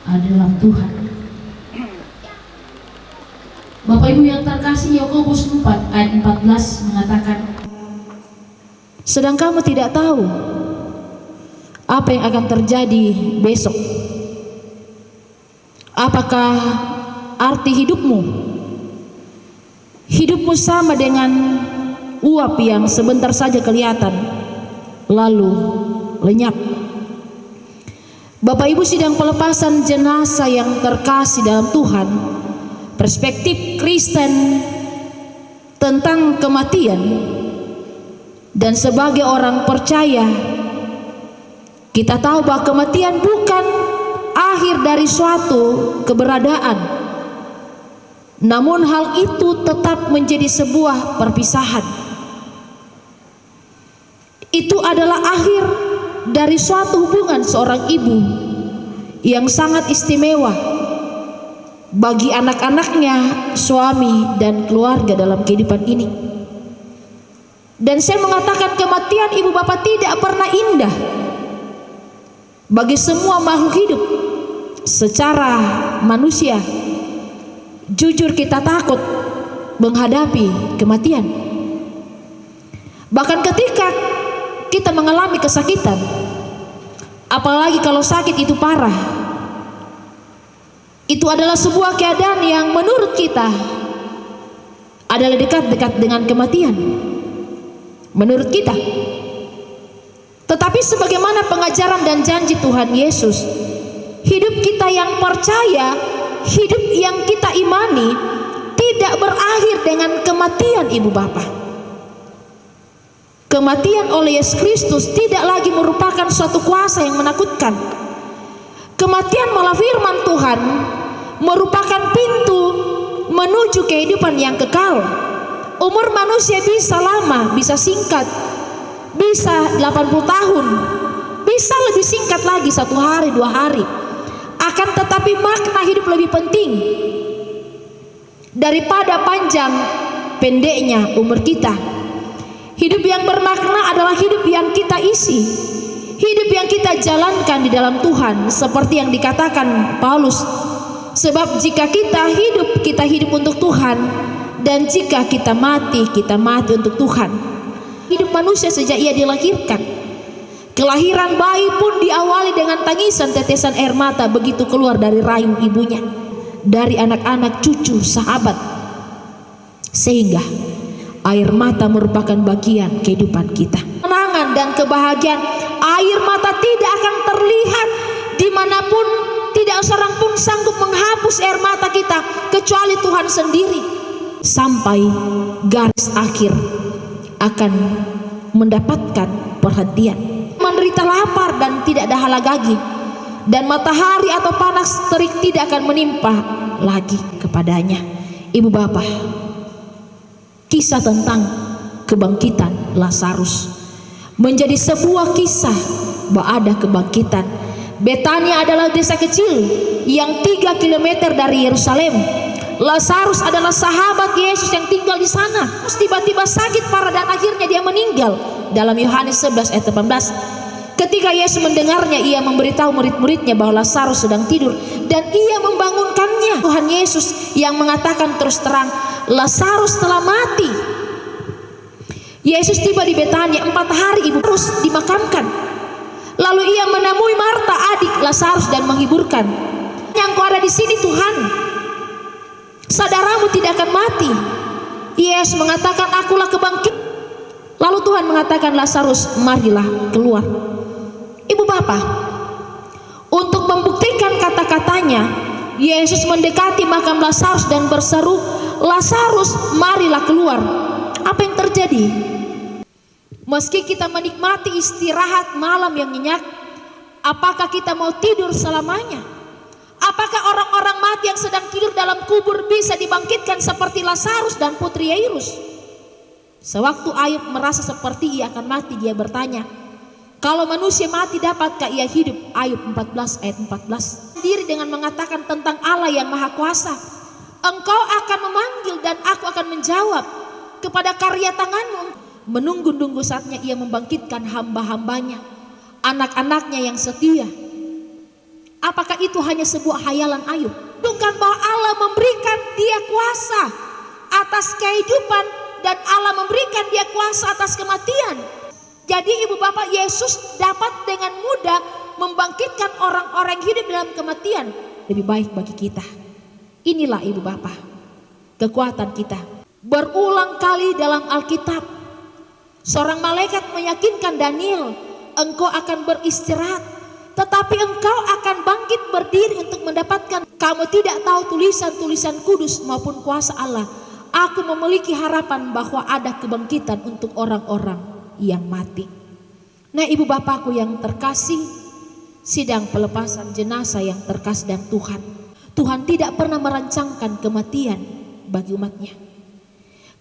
dalam Tuhan. Bapak Ibu yang terkasih, Yakobus 4 ayat 14 mengatakan, sedang kamu tidak tahu apa yang akan terjadi besok. Apakah arti hidupmu? Hidupmu sama dengan uap yang sebentar saja kelihatan lalu lenyap. Bapak Ibu, sidang pelepasan jenazah yang terkasih dalam Tuhan, perspektif Kristen tentang kematian, dan sebagai orang percaya kita tahu bahwa kematian bukan akhir dari suatu keberadaan, namun hal itu tetap menjadi sebuah perpisahan. Itu adalah akhir dari suatu hubungan seorang ibu yang sangat istimewa bagi anak-anaknya, suami dan keluarga dalam kehidupan ini. Dan saya mengatakan kematian ibu bapak tidak pernah indah bagi semua makhluk hidup. Secara manusia, jujur kita takut menghadapi kematian. Bahkan ketika kita mengalami kesakitan, apalagi kalau sakit itu parah, itu adalah sebuah keadaan yang menurut kita adalah dekat-dekat dengan kematian menurut kita. Tetapi sebagaimana pengajaran dan janji Tuhan Yesus, hidup kita yang percaya, hidup yang kita imani tidak berakhir dengan kematian ibu bapak. Kematian oleh Yesus Kristus tidak lagi merupakan suatu kuasa yang menakutkan. Kematian malah firman Tuhan merupakan pintu menuju kehidupan yang kekal. Umur manusia bisa lama, bisa singkat, bisa 80 tahun, bisa lebih singkat lagi 1 hari 2 hari. Akan tetapi makna hidup lebih penting daripada panjang pendeknya umur kita. Hidup yang bermakna adalah hidup yang kita isi, hidup yang kita jalankan di dalam Tuhan, seperti yang dikatakan Paulus. Sebab jika kita hidup untuk Tuhan, dan jika kita mati untuk Tuhan. Hidup manusia sejak ia dilahirkan, kelahiran bayi pun diawali dengan tangisan tetesan air mata begitu keluar dari rahim ibunya, dari anak-anak, cucu, sahabat, sehingga air mata merupakan bagian kehidupan kita. Kenangan dan kebahagiaan, air mata tidak akan terlihat dimanapun, tidak seorang pun sanggup menghapus air mata kita kecuali Tuhan sendiri. Sampai garis akhir akan mendapatkan perhentian. Menderita lapar dan tidak dahaga lagi, dan matahari atau panas terik tidak akan menimpa lagi kepadanya. Ibu bapak, kisah tentang kebangkitan Lazarus menjadi sebuah kisah bahwa ada kebangkitan. Betania adalah desa kecil yang 3 km dari Yerusalem. Lazarus adalah sahabat Yesus yang tinggal di sana. Terus tiba-tiba sakit parah dan akhirnya dia meninggal. Dalam Yohanes 11 ayat 18. Ketika Yesus mendengarnya, ia memberitahu murid-muridnya bahwa Lazarus sedang tidur dan ia membangunkannya. Tuhan Yesus yang mengatakan terus terang, Lazarus telah mati. Yesus tiba di Betania, 4 hari ibu terus dimakamkan. Lalu ia menemui Marta, adik Lazarus, dan menghiburkan. Yang kau ada di sini Tuhan, saudaramu tidak akan mati. Yesus mengatakan, akulah kebangkitan. Lalu Tuhan mengatakan, Lazarus, marilah keluar. Ibu bapak, untuk membuktikan kata-katanya, Yesus mendekati makam Lazarus dan berseru, Lazarus, marilah keluar. Apa yang terjadi? Meski kita menikmati istirahat malam yang nyenyak, apakah kita mau tidur selamanya? Apakah orang-orang mati yang sedang tidur dalam kubur bisa dibangkitkan seperti Lazarus dan putri Yairus? Sewaktu Ayub merasa seperti ia akan mati, dia bertanya, kalau manusia mati dapatkah ia hidup? Ayub 14 ayat 14. Sendiri dengan mengatakan tentang Allah yang maha kuasa, engkau akan memanggil dan aku akan menjawab kepada karya tanganmu. Menunggu-nunggu saatnya ia membangkitkan hamba-hambanya, anak-anaknya yang setia. Apakah itu hanya sebuah hayalan Ayub? Bukan bahwa Allah memberikan dia kuasa atas kehidupan dan Allah memberikan dia kuasa atas kematian. Jadi ibu bapak, Yesus dapat dengan mudah membangkitkan orang-orang hidup dalam kematian. Lebih baik bagi kita. Inilah ibu bapak, kekuatan kita. Berulang kali dalam Alkitab, seorang malaikat meyakinkan Daniel, engkau akan beristirahat, tetapi engkau akan bangkit berdiri untuk mendapatkan. Kamu tidak tahu tulisan-tulisan kudus maupun kuasa Allah. Aku memiliki harapan bahwa ada kebangkitan untuk orang-orang yang mati. Nah ibu bapakku yang terkasih, sidang pelepasan jenazah yang terkasih dan Tuhan. Tuhan tidak pernah merancangkan kematian bagi umatnya.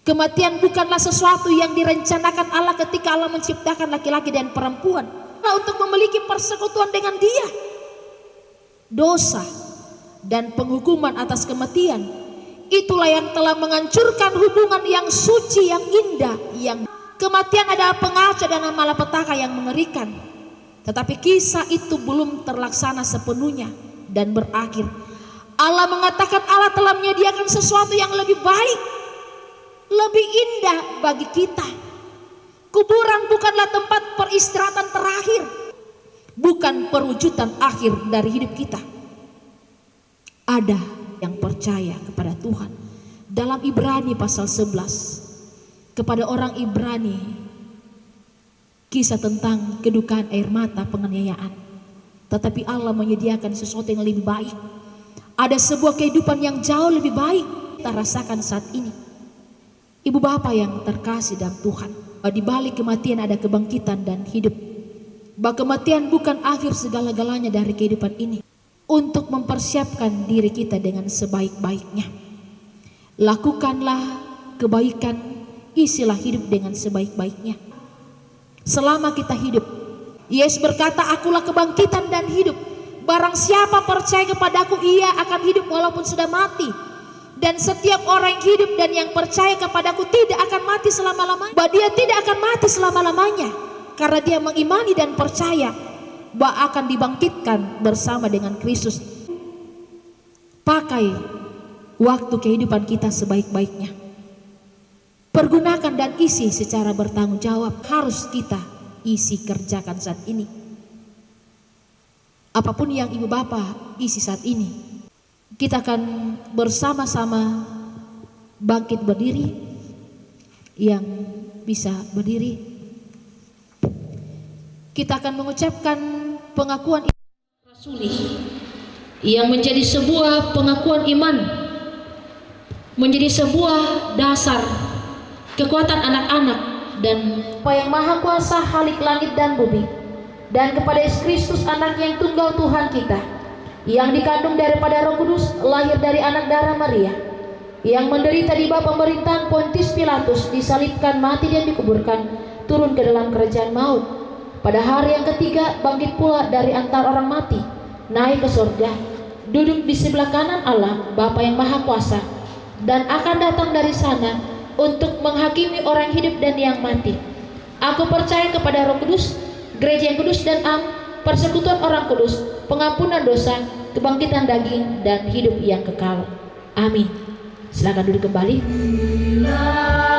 Kematian bukanlah sesuatu yang direncanakan Allah ketika Allah menciptakan laki-laki dan perempuan. Nah, untuk memiliki persekutuan dengan Dia. Dosa dan penghukuman atas kematian, itulah yang telah menghancurkan hubungan yang suci, yang indah. Yang kematian adalah pengacau dan malapetaka yang mengerikan. Tetapi kisah itu belum terlaksana sepenuhnya dan berakhir. Allah mengatakan Allah telah menyediakan sesuatu yang lebih baik, lebih indah bagi kita. Kuburan bukanlah tempat peristirahatan terakhir, bukan perwujudan akhir dari hidup kita. Ada yang percaya kepada Tuhan. Dalam Ibrani pasal 11, kepada orang Ibrani, kisah tentang kedukaan air mata penganiayaan. Tetapi Allah menyediakan sesuatu yang lebih baik. Ada sebuah kehidupan yang jauh lebih baik kita rasakan saat ini. Ibu bapak yang terkasih dalam Tuhan, di balik kematian ada kebangkitan dan hidup. Bahwa kematian bukan akhir segala-galanya dari kehidupan ini. Untuk mempersiapkan diri kita dengan sebaik-baiknya. Lakukanlah kebaikan, isilah hidup dengan sebaik-baiknya. Selama kita hidup, Yesus berkata, akulah kebangkitan dan hidup. Barang siapa percaya kepadaku, ia akan hidup walaupun sudah mati. Dan setiap orang yang hidup dan yang percaya kepadaku tidak akan mati selama-lamanya. Bahwa dia tidak akan mati selama-lamanya, karena dia mengimani dan percaya bahwa akan dibangkitkan bersama dengan Kristus. Pakai waktu kehidupan kita sebaik-baiknya. Pergunakan dan isi secara bertanggung jawab. Harus kita isi kerjakan saat ini. Apapun yang ibu bapak isi saat ini, kita akan bersama-sama bangkit berdiri. Yang bisa berdiri, kita akan mengucapkan pengakuan rasuli yang menjadi sebuah pengakuan iman, menjadi sebuah dasar kekuatan anak-anak dan yang maha kuasa Halik langit dan bumi, dan kepada Yesus Kristus anak yang tunggal Tuhan kita, yang dikandung daripada Roh Kudus, lahir dari anak darah Maria, yang menderita di bawah pemerintahan Pontius Pilatus, disalibkan, mati dan dikuburkan, turun ke dalam kerajaan maut, pada hari yang ketiga bangkit pula dari antara orang mati, naik ke surga, duduk di sebelah kanan Allah Bapa yang maha kuasa, dan akan datang dari sana untuk menghakimi orang hidup dan yang mati. Aku percaya kepada Roh Kudus, gereja yang kudus dan am, persekutuan orang kudus, pengampunan dosa, kebangkitan daging dan hidup yang kekal. Amin. Silakan duduk kembali. Sana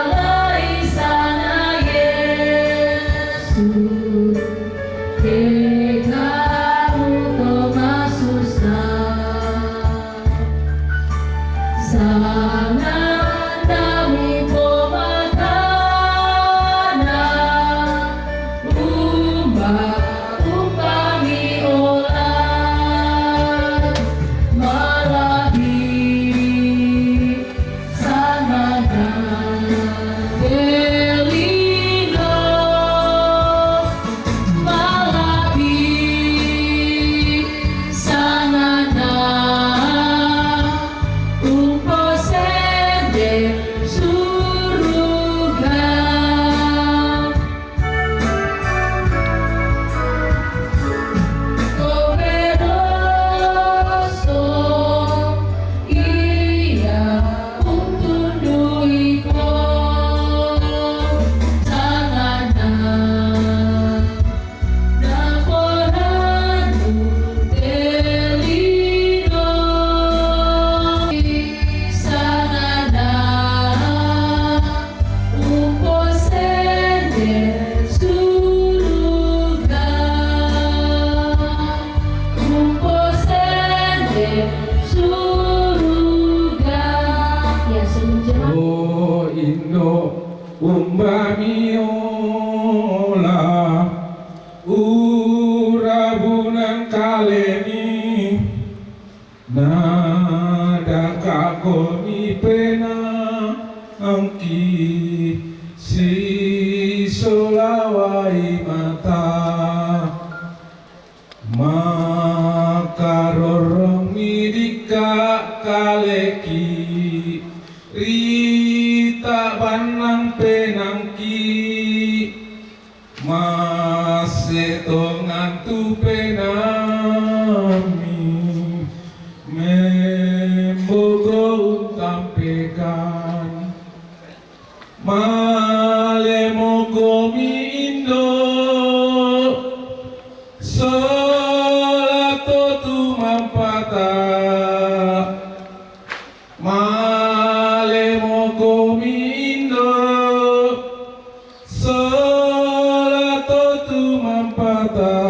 surga. Ya semenjana Oh Indo umbami olah urabunan kaleni nada kakoni pena angki si solawai mata makarorong midika kaleki rita banang penangki masetongan tu penami membogo utampekan malemogo mindo solato tu mampata malemogo mindo solato tu mampata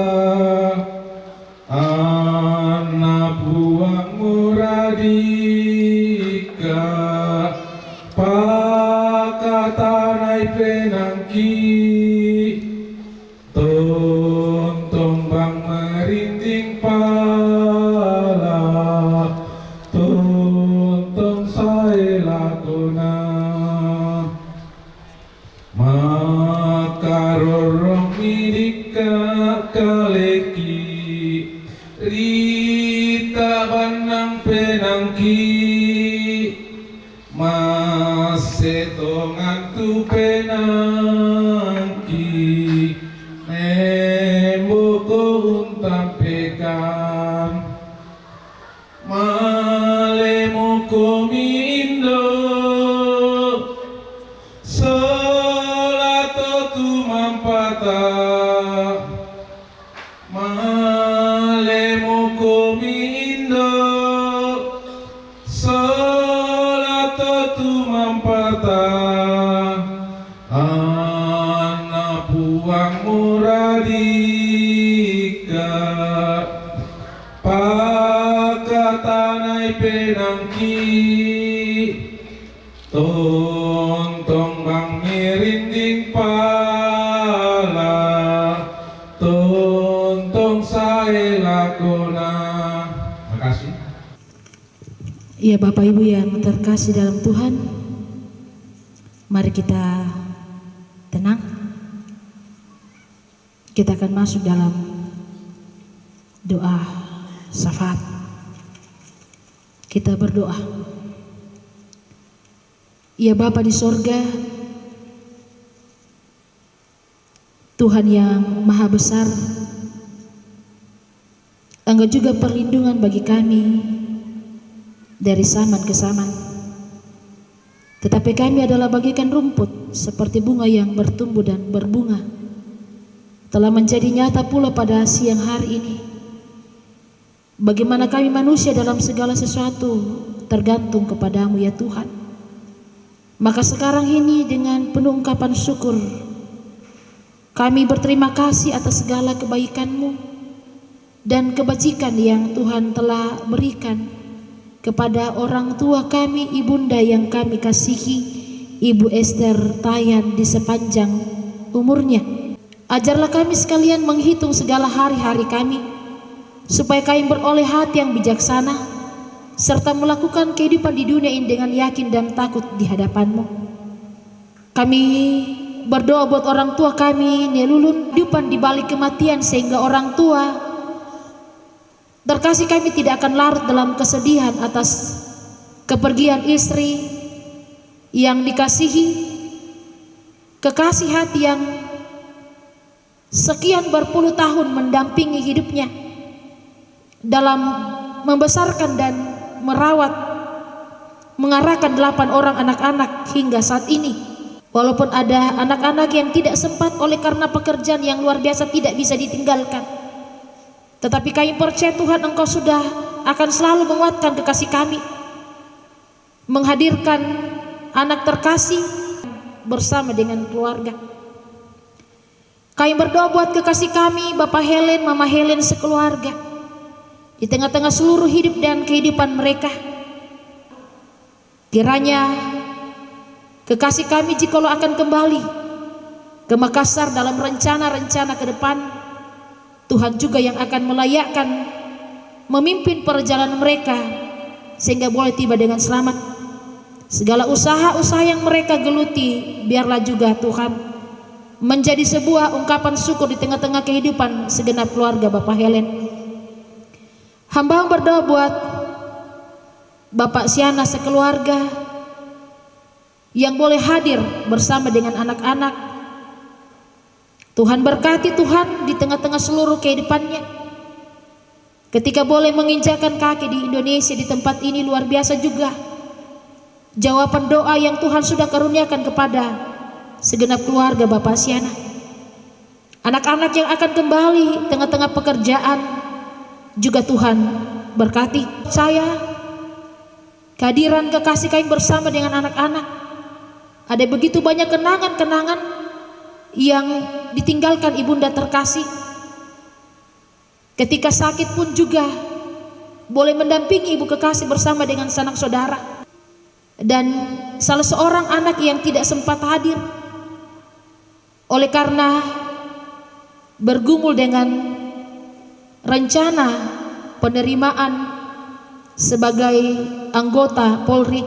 anak buang muradika pakatanai penangki tontong bang merinding pala tontong saya lakona makarorong midika kaleki rita banang penangki masetongan tu penangki membogo untampekan malemogo mindo solato tu mampata malemogo mindo solato tu mampata anak buang muradika pakatanai penangki tontong bang mirinding pala tontong saya lakona. Makasih. Ya Bapak Ibu yang terkasih dalam Tuhan, mari kita tenang. Kita akan masuk dalam doa syafaat. Kita berdoa. Ya Bapa di sorga, Tuhan yang maha besar, Engkau juga perlindungan bagi kami dari zaman ke zaman. Tetapi kami adalah bagaikan rumput seperti bunga yang bertumbuh dan berbunga, telah menjadi nyata pula pada siang hari ini. Bagaimana kami manusia dalam segala sesuatu tergantung kepadamu ya Tuhan. Maka sekarang ini dengan penuh ungkapan syukur, kami berterima kasih atas segala kebaikan-Mu dan kebajikan yang Tuhan telah berikan kepada orang tua kami, ibunda yang kami kasihi, Ibu Esther Tayan, di sepanjang umurnya. Ajarlah kami sekalian menghitung segala hari-hari kami, supaya kami beroleh hati yang bijaksana, serta melakukan kehidupan di dunia ini dengan yakin dan takut di hadapan-Mu. Kami berdoa buat orang tua kami, Nelulun, kehidupan di balik kematian, sehingga orang tua terkasih kami tidak akan larut dalam kesedihan atas kepergian istri yang dikasihi, kekasih hati yang sekian berpuluh tahun mendampingi hidupnya dalam membesarkan dan merawat, mengarahkan 8 orang anak-anak hingga saat ini. Walaupun ada anak-anak yang tidak sempat oleh karena pekerjaan yang luar biasa tidak bisa ditinggalkan, tetapi kami percaya Tuhan, Engkau sudah akan selalu menguatkan kekasih kami, menghadirkan anak terkasih bersama dengan keluarga. Kami berdoa buat kekasih kami, Bapak Helen, Mama Helen sekeluarga, di tengah-tengah seluruh hidup dan kehidupan mereka. Kiranya kekasih kami jikalau akan kembali ke Makassar dalam rencana-rencana ke depan, Tuhan juga yang akan melayakkan memimpin perjalanan mereka sehingga boleh tiba dengan selamat. Segala usaha-usaha yang mereka geluti, biarlah juga Tuhan menjadi sebuah ungkapan syukur di tengah-tengah kehidupan segenap keluarga Bapak Helen. Hamba berdoa buat Bapak Siana sekeluarga yang boleh hadir bersama dengan anak-anak. Tuhan berkati Tuhan di tengah-tengah seluruh kehidupannya. Ketika boleh menginjakkan kaki di Indonesia, di tempat ini luar biasa juga jawaban doa yang Tuhan sudah karuniakan kepada segenap keluarga Bapak Siana. Anak-anak yang akan kembali tengah-tengah pekerjaan juga Tuhan berkati. Saya kehadiran kekasih kami bersama dengan anak-anak, ada begitu banyak kenangan-kenangan yang ditinggalkan ibunda terkasih. Ketika sakit pun juga boleh mendampingi ibu kekasih bersama dengan sanak saudara. Dan salah seorang anak yang tidak sempat hadir oleh karena bergumul dengan rencana penerimaan sebagai anggota Polri.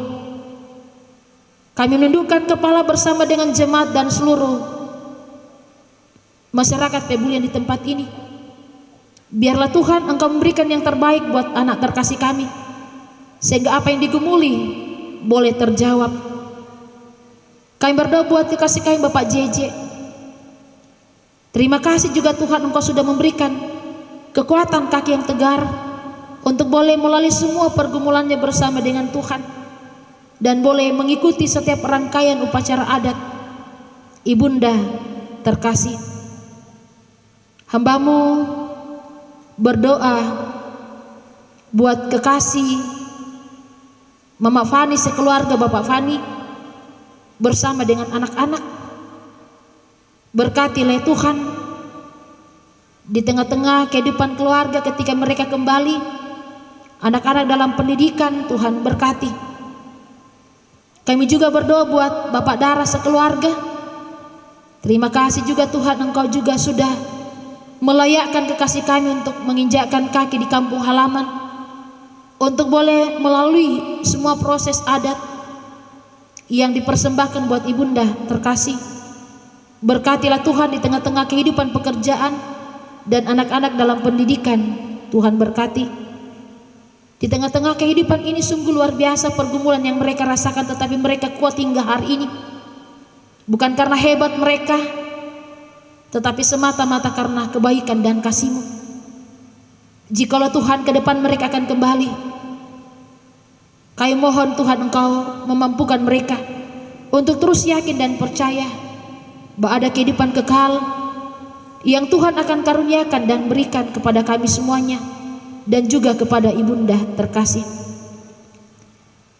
Kami menundukkan kepala bersama dengan jemaat dan seluruh masyarakat Pebulian di tempat ini. Biarlah Tuhan Engkau memberikan yang terbaik buat anak terkasih kami, sehingga apa yang digumuli boleh terjawab. Kami berdoa buat kekasih kami Bapak JJ. Terima kasih juga Tuhan Engkau sudah memberikan kekuatan kaki yang tegar untuk boleh melalui semua pergumulannya bersama dengan Tuhan, dan boleh mengikuti setiap rangkaian upacara adat ibunda terkasih. Hambamu berdoa buat kekasih Mama Fani sekeluarga Bapak Fani bersama dengan anak-anak. Berkatilah Tuhan di tengah-tengah kehidupan keluarga ketika mereka kembali, anak-anak dalam pendidikan, Tuhan berkati. Kami juga berdoa buat Bapak Dara sekeluarga. Terima kasih juga Tuhan Engkau juga sudah melayakkan kekasih kami untuk menginjakkan kaki di kampung halaman, untuk boleh melalui semua proses adat yang dipersembahkan buat ibunda terkasih. Berkatilah Tuhan di tengah-tengah kehidupan pekerjaan dan anak-anak dalam pendidikan. Tuhan berkati. Di tengah-tengah kehidupan ini sungguh luar biasa pergumulan yang mereka rasakan, tetapi mereka kuat hingga hari ini. Bukan karena hebat mereka, tetapi semata-mata karena kebaikan dan kasih-Mu. Jikalau Tuhan ke depan mereka akan kembali, kami mohon Tuhan Engkau memampukan mereka untuk terus yakin dan percaya bahwa ada kehidupan kekal yang Tuhan akan karuniakan dan berikan kepada kami semuanya, dan juga kepada ibunda terkasih.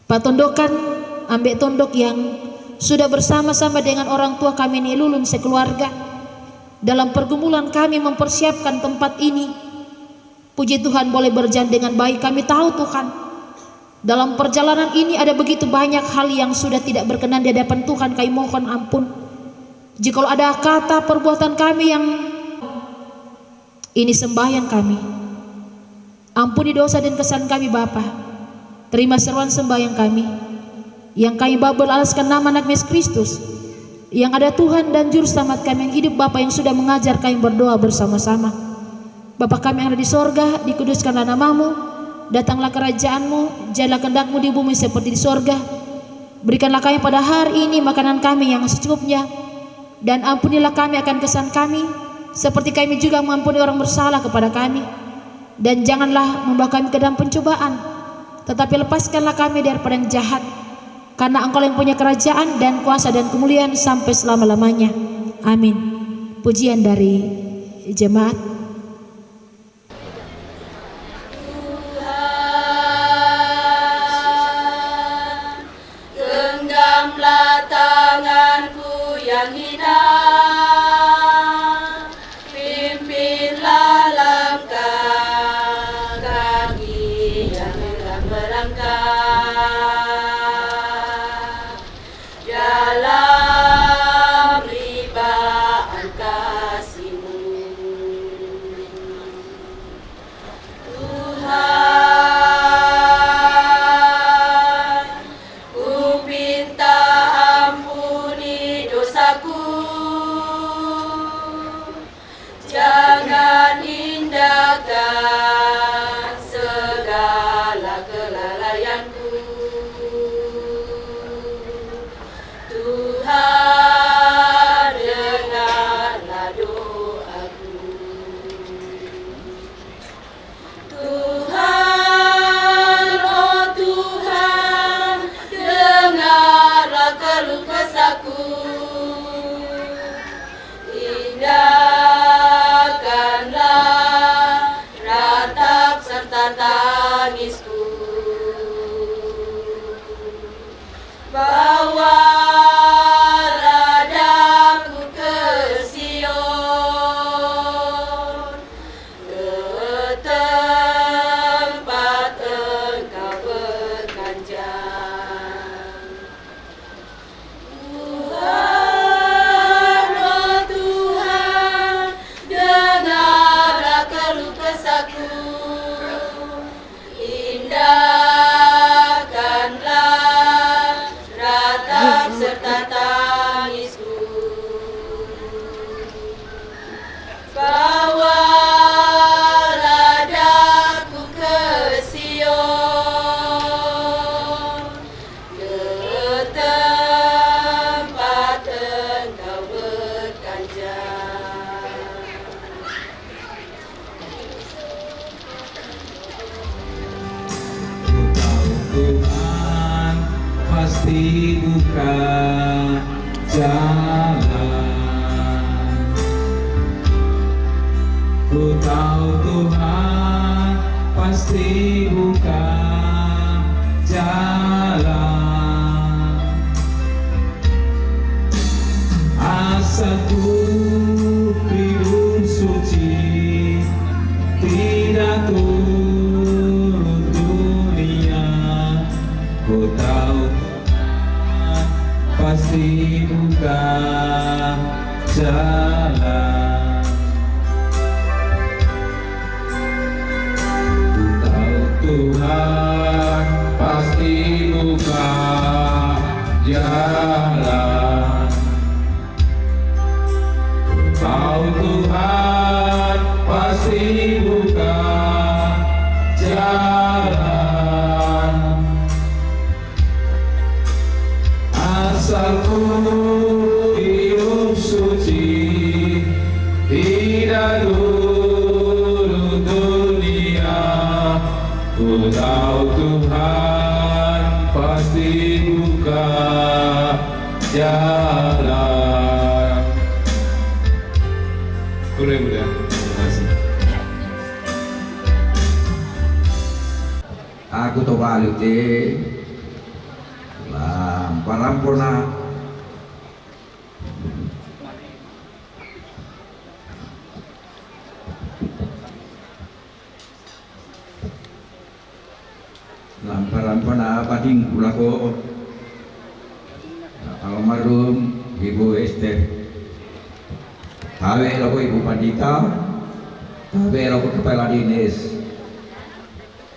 Pak Tondokan, ambek tondok yang sudah bersama-sama dengan orang tua kami ni Lulun sekeluarga dalam pergumulan kami mempersiapkan tempat ini. Puji Tuhan boleh berjalan dengan baik. Kami tahu Tuhan, dalam perjalanan ini ada begitu banyak hal yang sudah tidak berkenan di hadapan Tuhan. Kami mohon ampun jikalau ada kata perbuatan kami yang ini sembahyang kami. Ampuni dosa dan kesalahan kami Bapa. Terima seruan sembahyang kami yang kami bawa beralaskan nama anak Yesus Kristus, yang ada Tuhan dan Juru Selamat kami yang hidup, Bapa yang sudah mengajar kami berdoa bersama-sama. Bapa kami yang ada di sorga, dikuduskanlah namamu, datanglah kerajaan-Mu, jadilah kehendak-Mu di bumi seperti di sorga. Berikanlah kami pada hari ini makanan kami yang secukupnya, dan ampunilah kami akan kesalahan kami, seperti kami juga mengampuni orang bersalah kepada kami. Dan janganlah membawa kami ke dalam pencobaan, tetapi lepaskanlah kami daripada yang jahat, karena Engkau yang punya kerajaan dan kuasa dan kemuliaan sampai selama-lamanya. Amin. Pujian dari jemaat. Genggamlah tanganku yang hina, pimpinlah langkah melangkah dalam ribaan kasih-Mu. Tuhan, ku minta ampuni dosaku, jangan indahkan segala kelalaianku. Tuhan, dengarlah doaku. Tuhan, oh Tuhan, dengarlah keluh kesahku. Indahkanlah ratap serta tangisku. Bawalah daku ke Sion, ke tempat Engkau berkanjang. Tuhan, oh Tuhan, dengarlah keluh kesahku. Indahkanlah ratap serta tangisku. Bawalah daku ke Sion, ke tempat Engkau berkanjang. Ku tahu Tuhan pasti buka jalan. Ku tahu Tuhan pasti buka jalan. Asalku hidup suci, tidak turun dunia. Ku tahu Tuhan pasti buka jalan. Ku tahu Tuhan pasti buka jalan. Ku tahu Tuhan pasti buka jalan. Asalku hidup suci, tidak turun dunia. Ku tahu Tuhan pasti buka jalan. Boleh, mudah. Terima kasih. Aku to balik parampurna parampurna bading kulako almarhum Ibu Esther, tawe lako Ibu Pandita, tawe lako Kepala Dinas,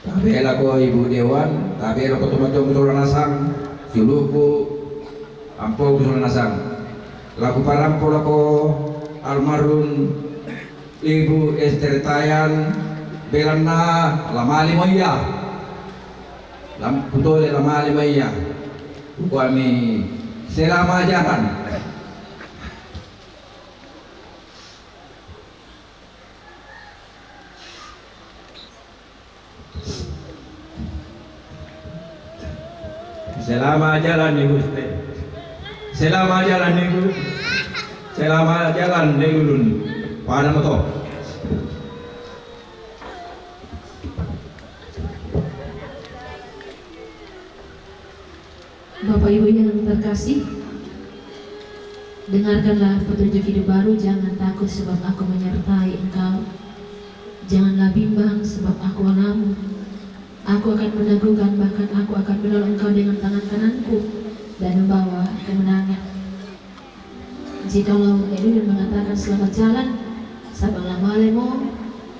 tawe lako Ibu Dewan, tawe lako teman-teman Sulanasang, Suluku, Ampau Sulanasang, laku parampo lako almarhum Ibu Esther Tayan, Belanda Lamali Maya, Putole Lamali Maya, kami selama jalan. Selama jalan nih Gusti, selama jalan nih Gus, selama jalan nih Ulun, pada moto. Bapak Ibu yang terkasih, dengarkanlah petunjuk hidup baru. Jangan takut sebab aku menyertai engkau. Janganlah bimbang sebab aku Allahmu. Aku akan meneguhkan, bahkan aku akan menolong engkau dengan tangan kananku dan membawa kemenangan. Jikalau Edwin mengatakan selamat jalan, sabanglah malemo,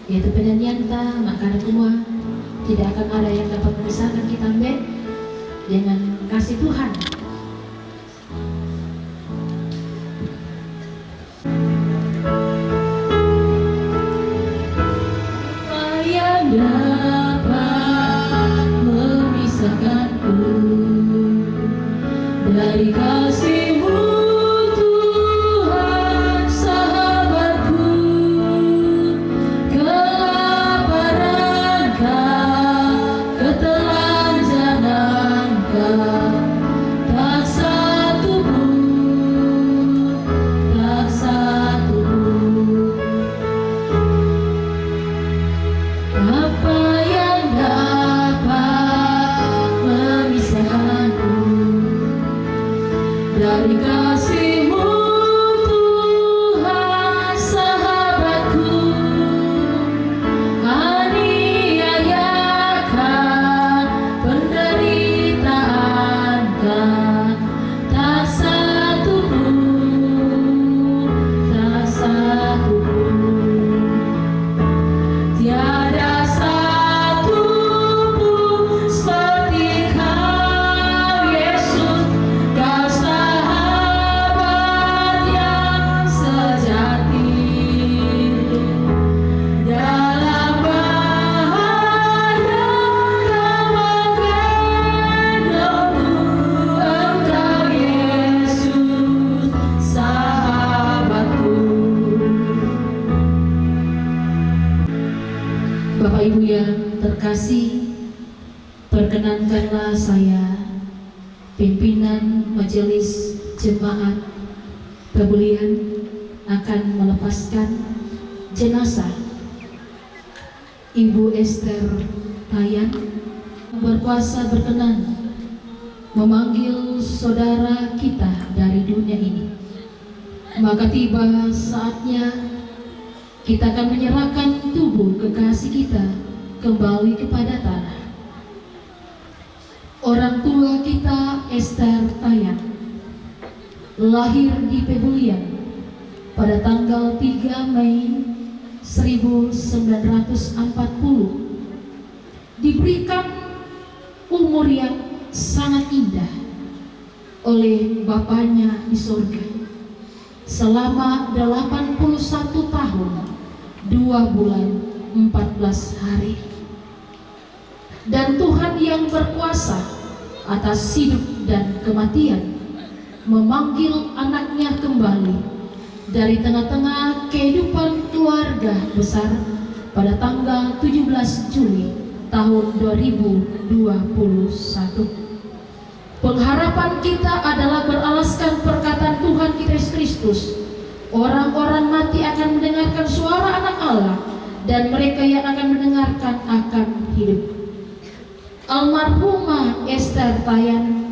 yaitu penyanyianta, maka semua tidak akan ada yang dapat memisahkan kita dengan kasih Tuhan. Apa yang dapat memisahkanku dari kasih-Mu, Tuhan sahabatku? Kelaparan-Kau, ketelanjangan-Kau, tak satu pun, tak satu pun. Apa yang dapat memisahkanku dari kasih-Mu, Tuhan sahabatku? Aniayakan, penderitaankan, tak satu pun, tak satu pun. Tiada satu pun seperti Kau, Yesus, Kau sahabat yang sejati. Dalam bahaya Kau menggendongku, Engkau Yesus, sahabatku. Bapak Ibu yang terkasih, perkenankanlah saya, pimpinan Majelis Jemaat Pemulihan, akan melepaskan jenazah Ibu Esther Tayan. Berkuasa berkenan memanggil saudara kita dari dunia ini. Maka tiba saatnya kita akan menyerahkan tubuh kekasih kita kembali kepada tanah. Orang tua kita, Esther Tayan, lahir di Pebulian pada tanggal 3 Mei 1940. Diberikan umur yang sangat indah oleh bapaknya di surga selama 81 tahun 2 bulan 14 hari. Dan Tuhan yang berkuasa atas hidup dan kematian memanggil anaknya kembali dari tengah-tengah kehidupan keluarga besar pada tanggal 17 Juli tahun 2021. Pengharapan kita adalah beralaskan perkataan Tuhan kita Yesus Kristus. Orang-orang mati akan mendengarkan suara anak Allah, dan mereka yang akan mendengarkan akan hidup. Almarhumah Esther Tayan,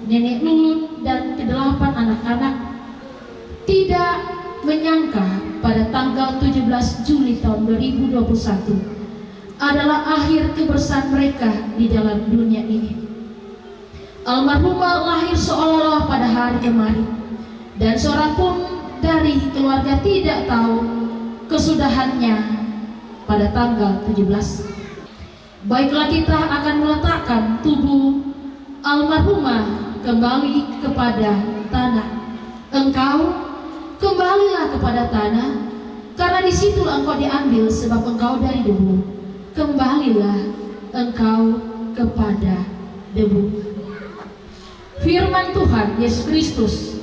nenek Lulun dan ke-8 anak-anak, tidak menyangka pada tanggal 17 Juli tahun 2021 adalah akhir kebersamaan mereka di dalam dunia ini. Almarhumah lahir seolah-olah pada hari kemarin, dan seorang pun dari keluarga tidak tahu kesudahannya pada tanggal 17. Baiklah, kita akan meletakkan tubuh almarhumah kembali kepada tanah. Engkau kembalilah kepada tanah, karena disitulah engkau diambil, sebab engkau dari debu. Kembalilah engkau kepada debu. Firman Tuhan Yesus Kristus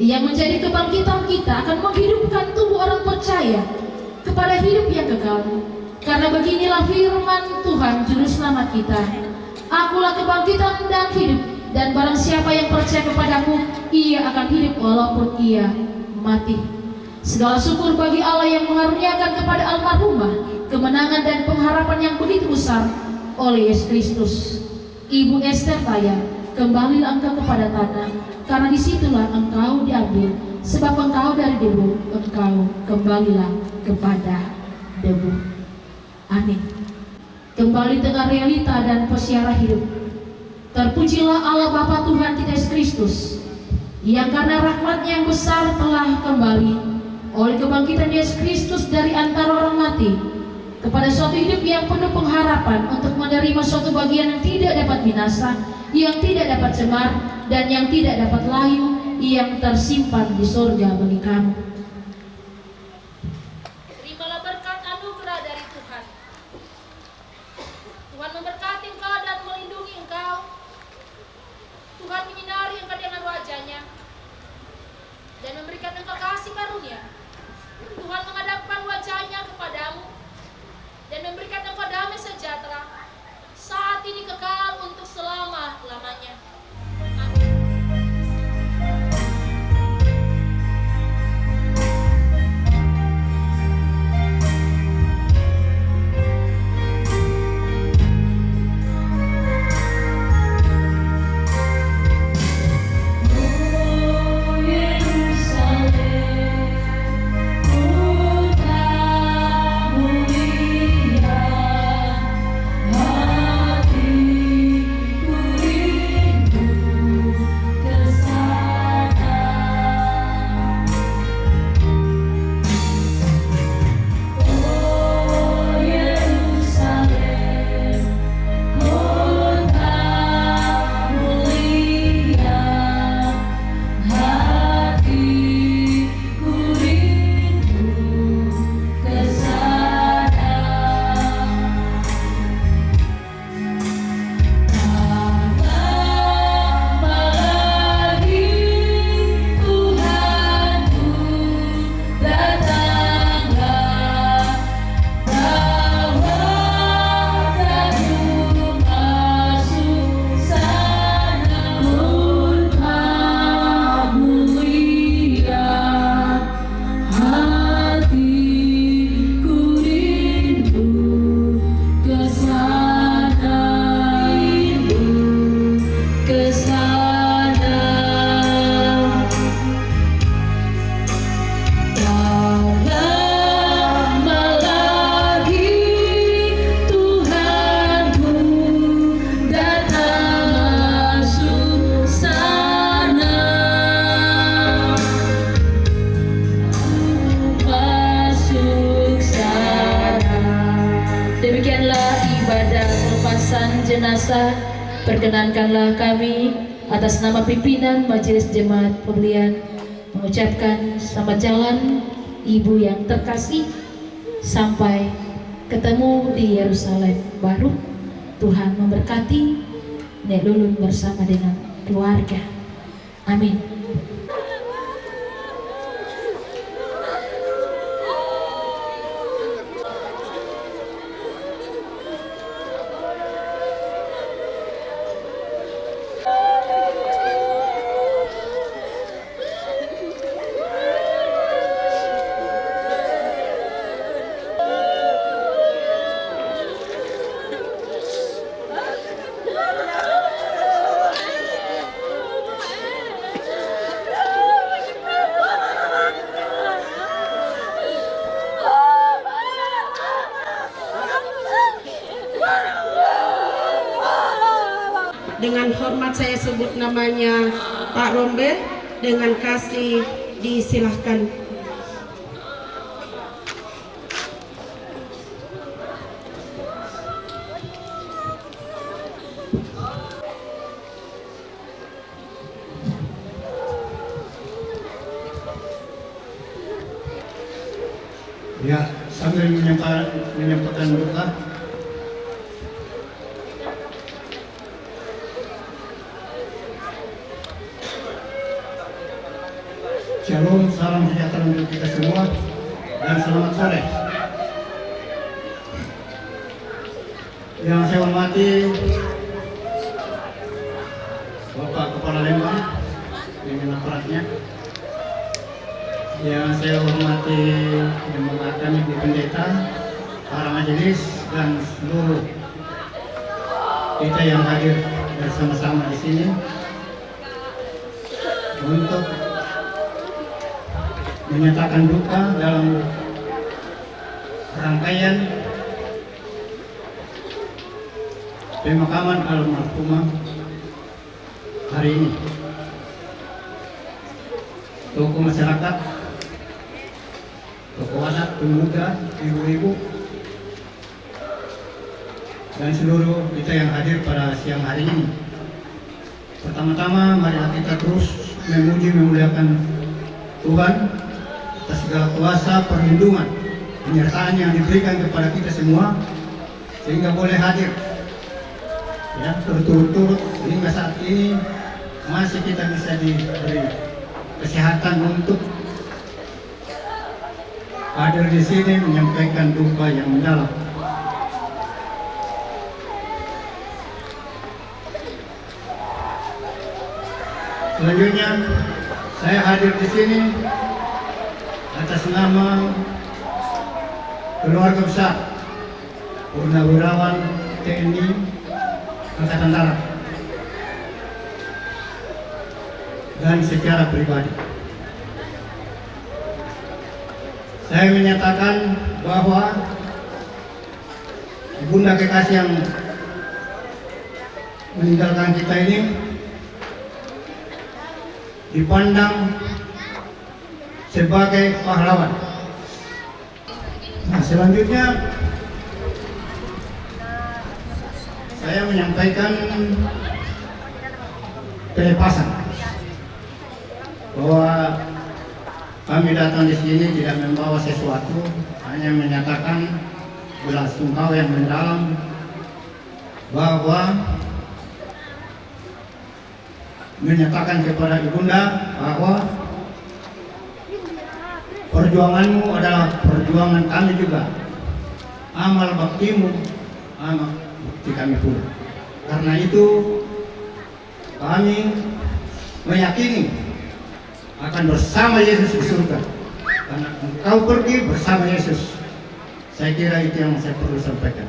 yang menjadi kebangkitan kita akan menghidupkan tubuh orang percaya kepada hidup yang kekal. Karena beginilah firman Tuhan Juru Selamat kita: Akulah kebangkitan dan hidup, dan barang siapa yang percaya kepadaku, ia akan hidup walaupun ia mati. Segala syukur bagi Allah yang mengaruniakan kepada almarhumah kemenangan dan pengharapan yang begitu besar oleh Yesus Kristus. Ibu Esther Tayan, kembalilah engkau kepada tanah, karena disitulah engkau diambil, sebab engkau dari debu, engkau kembalilah kepada debu. Amin. kembali tengah realita dan pesiara hidup. Terpujilah Allah Bapa Tuhan kita Yesus Kristus, yang karena rahmat-Nya yang besar telah kembali oleh kebangkitan Yesus Kristus dari antara orang mati kepada suatu hidup yang penuh pengharapan untuk menerima suatu bagian yang tidak dapat binasa, yang tidak dapat cemar, dan yang tidak dapat layu, yang tersimpan di surga bagi kamu. Terimalah berkat anugerah dari Tuhan. Tuhan memberkati engkau dan melindungi engkau. Tuhan menyinari engkau dengan wajah-Nya dan memberikan engkau kasih karunia. Tuhan menghadapkan wajah-Nya kepadamu dan memberikan engkau damai sejahtera saat ini kekal untuk selama-lamanya. Amin. Jenazah, perkenankanlah kami atas nama pimpinan Majelis Jemaat Pembelian mengucapkan selamat jalan Ibu yang terkasih sampai ketemu di Yerusalem baru. Tuhan memberkati Nek Lulun bersama dengan keluarga. Amin. Dengan hormat saya sebut namanya Pak Rombe, dengan kasih disilahkan. Ya, sambil menyampaikan doa. Shalom, salam sejahtera untuk kita semua dan selamat sore. Yang saya hormati Bapak Kepala Lembang dengan aparatnya. Yang saya hormati jemaat kami di pendeta, para majelis dan seluruh kita yang hadir bersama-sama di sini untuk menyatakan duka dalam rangkaian pemakaman almarhumah hari ini. Tokoh masyarakat, tokoh adat, pemuda, ibu-ibu, dan seluruh kita yang hadir pada siang hari ini. Pertama-tama marilah kita terus memuji memuliakan Tuhan atas segala kuasa, perlindungan, penyertaan yang diberikan kepada kita semua sehingga boleh hadir ya berturut-turut hingga saat ini masih kita bisa diberi kesehatan untuk hadir di sini menyampaikan duka yang mendalam. Selanjutnya saya hadir di sini atas nama keluarga besar Purnawirawan TNI Angkatan Darat dan secara pribadi saya menyatakan bahwa Ibunda kekasih yang meninggalkan kita ini dipandang sebagai pahlawan. Nah, selanjutnya saya menyampaikan pelepasan bahwa kami datang di sini tidak membawa sesuatu, hanya menyatakan belasungkawa yang mendalam bahwa menyatakan kepada Ibunda bahwa perjuanganmu adalah perjuangan kami juga, amal baktimu amal bakti kami pula. Karena itu kami meyakini akan bersama Yesus di surga, karena engkau pergi bersama Yesus. Saya kira itu yang saya perlu sampaikan.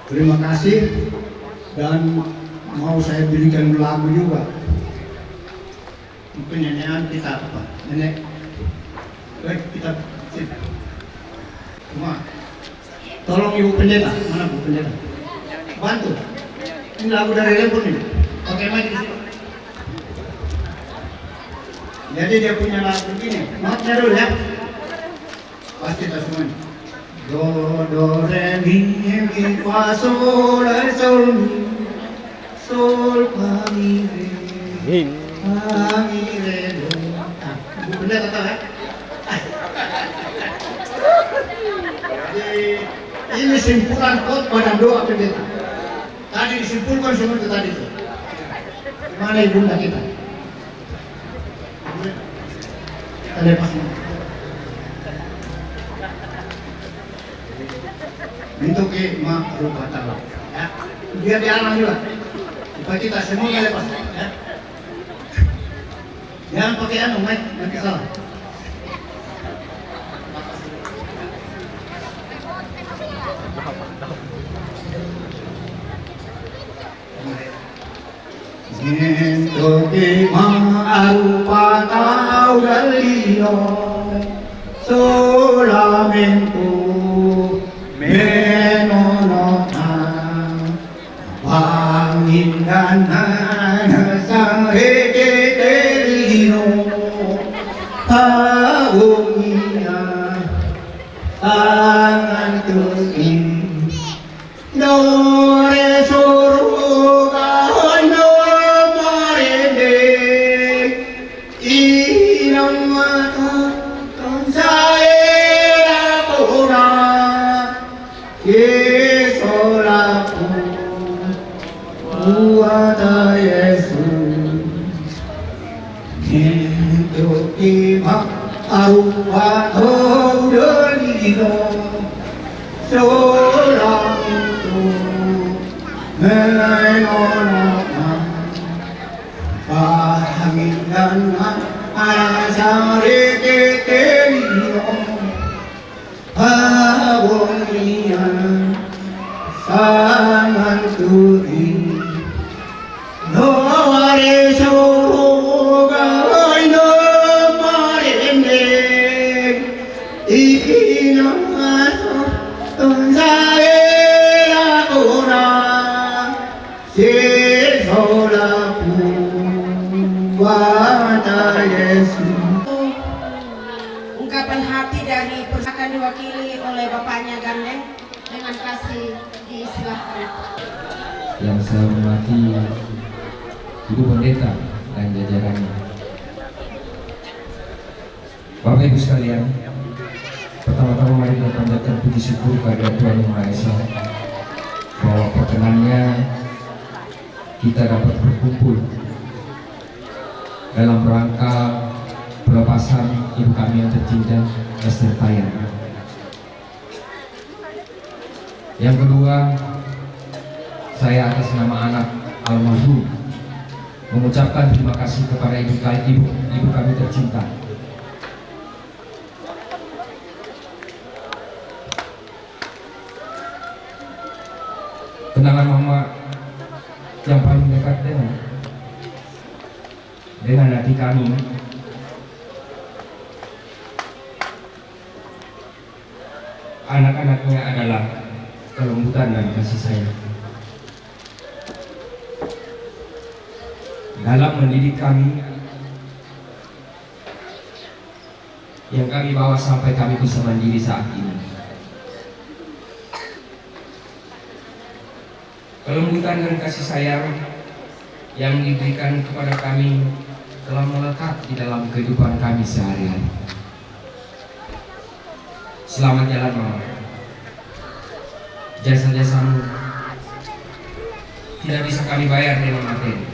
Terima kasih, dan mau saya berikan lagu juga. Mungkin nyanyian kita apa? Nenek, baik kita sip. Cuma, tolong Ibu Pendeta, mana Bu Pendeta? Bantu. Ini lagu dari Rembon ini. Oke, mari di sini. Jadi dia punya lagu begini. Notnya dulu ya. Pasti kita semuanya. Do do re mi fa sol la sol mi sol fa mi re do. Bu Pendeta tahu ya? Jadi ini simpulan khotbah dan doa pendeta. Tadi disimpulkan semua itu tadi. Mana ibunda kita? Kita lepas. Bentuk makhluk ta'ala. Ya. Biar dialang juga. Supaya kita semuanya lepas. Ya. Jangan pakai mic, nanti salah. Bentuk arupatau dalino solamente menonota pangingganan sang heketerino paungia tangan tuing dore suruga hono marende inang mata saya pura Yesolaku Buata Yesus Untuk imak arwah dolino Seorang itu menolong Pahangin dan asang reketerino Abonian sangan turi Noare suga no marende sola puata Yesus. Ungkapan hati dari akan diwakili oleh bapaknya Gandeng dengan kasih disilahkan. Yang saya hormati Ibu Pendeta dan jajarannya, Bapak Ibu sekalian, pertama-tama mari kita panjatkan puji syukur kepada Tuhan Yang Maha Esa bahwa perkenannya kita dapat berkumpul dalam rangka pelepasan ibu kami yang tercinta, Esther Tayan. Yang kedua, saya atas nama anak almarhum mengucapkan terima kasih kepada ibu kami tercinta. Kenangan mama yang paling dekat dengan hati kami anak-anaknya adalah kelembutan dan kasih sayang. Dalam mendidik kami, yang kami bawa sampai kami bisa mandiri saat ini. Kelembutan dan kasih sayang yang diberikan kepada kami telah melekat di dalam kehidupan kami sehari-hari. Selamat jalan Mama. Jasa-jasamu tidak bisa kami bayar dengan materi,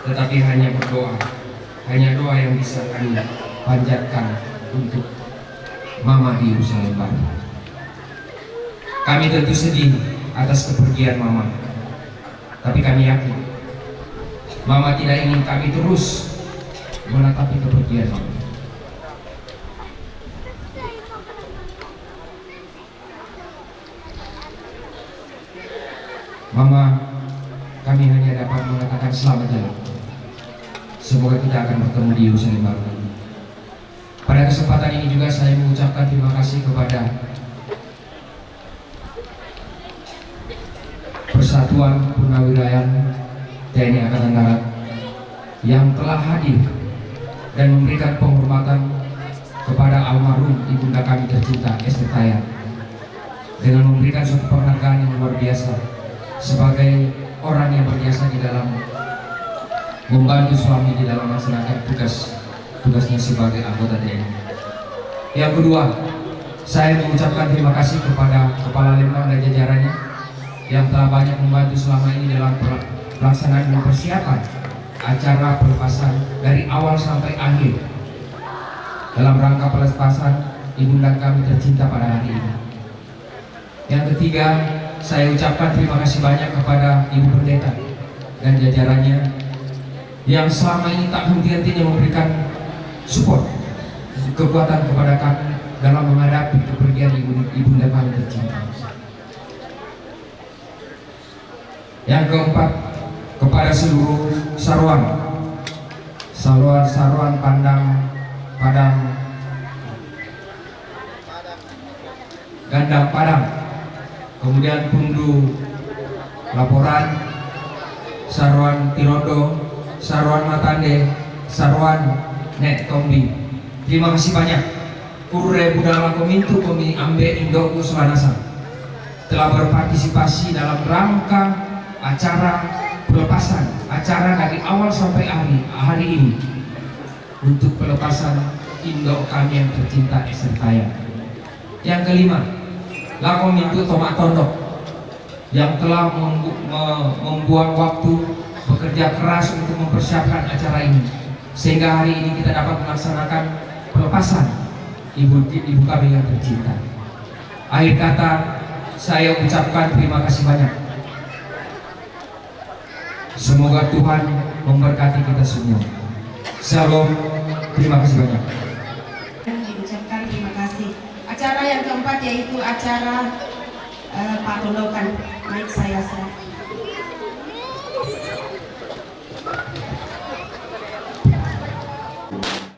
tetapi hanya berdoa, hanya doa yang bisa kami panjatkan untuk Mama di Yerusalem Baru. Kami tentu sedih atas kepergian Mama, tapi kami yakin Mama tidak ingin kami terus menatapi kepergian Mama. Mama, kami hanya dapat mengatakan selamat jalan. Semoga kita akan bertemu di Yerusalem Baru. Pada kesempatan ini juga saya mengucapkan terima kasih kepada Persatuan Purnawirawan TNI Angkatan Darat yang telah hadir dan memberikan penghormatan kepada almarhum ibunda kami tercinta Esther Tayan dengan memberikan suatu penghargaan yang luar biasa sebagai orang yang berjasa di dalam membantu suami di dalam melaksanakan tugasnya sebagai anggota TNI. Yang kedua, saya mengucapkan terima kasih kepada Kepala Lembang dan jajarannya yang telah banyak membantu selama ini dalam pelaksanaan dan persiapan acara pelepasan dari awal sampai akhir dalam rangka pelepasan ibunda kami tercinta pada hari ini. Yang ketiga, saya ucapkan terima kasih banyak kepada Ibu Pendeta dan jajarannya yang selama ini tak henti-hentinya memberikan support, kekuatan kepada kami dalam menghadapi kepergian ibunda kami tercinta. Yang keempat, kepada seluruh Sarwan Gandang Padang, kemudian Pundu Laporan, Sarwan Tirodo, Sarwan Matande, Sarwan Nek Tombi. Terima kasih banyak. Kure Budala Komintu Komi Ambe Indoku Selanasa telah berpartisipasi dalam rangka acara pelepasan, acara dari awal sampai hari ini untuk pelepasan induk kami yang tercinta Esther Tayan. Yang kelima, Lakomintu Tomak Tondok yang telah membuang waktu, bekerja keras untuk mempersiapkan acara ini sehingga hari ini kita dapat melaksanakan pelepasan ibu kami yang tercinta. Akhir kata, saya ucapkan terima kasih banyak. Semoga Tuhan memberkati kita semua. Shalom, terima kasih banyak. Diucapkan terima kasih. Acara yang keempat yaitu acara Pak Tondokan. Baik, saya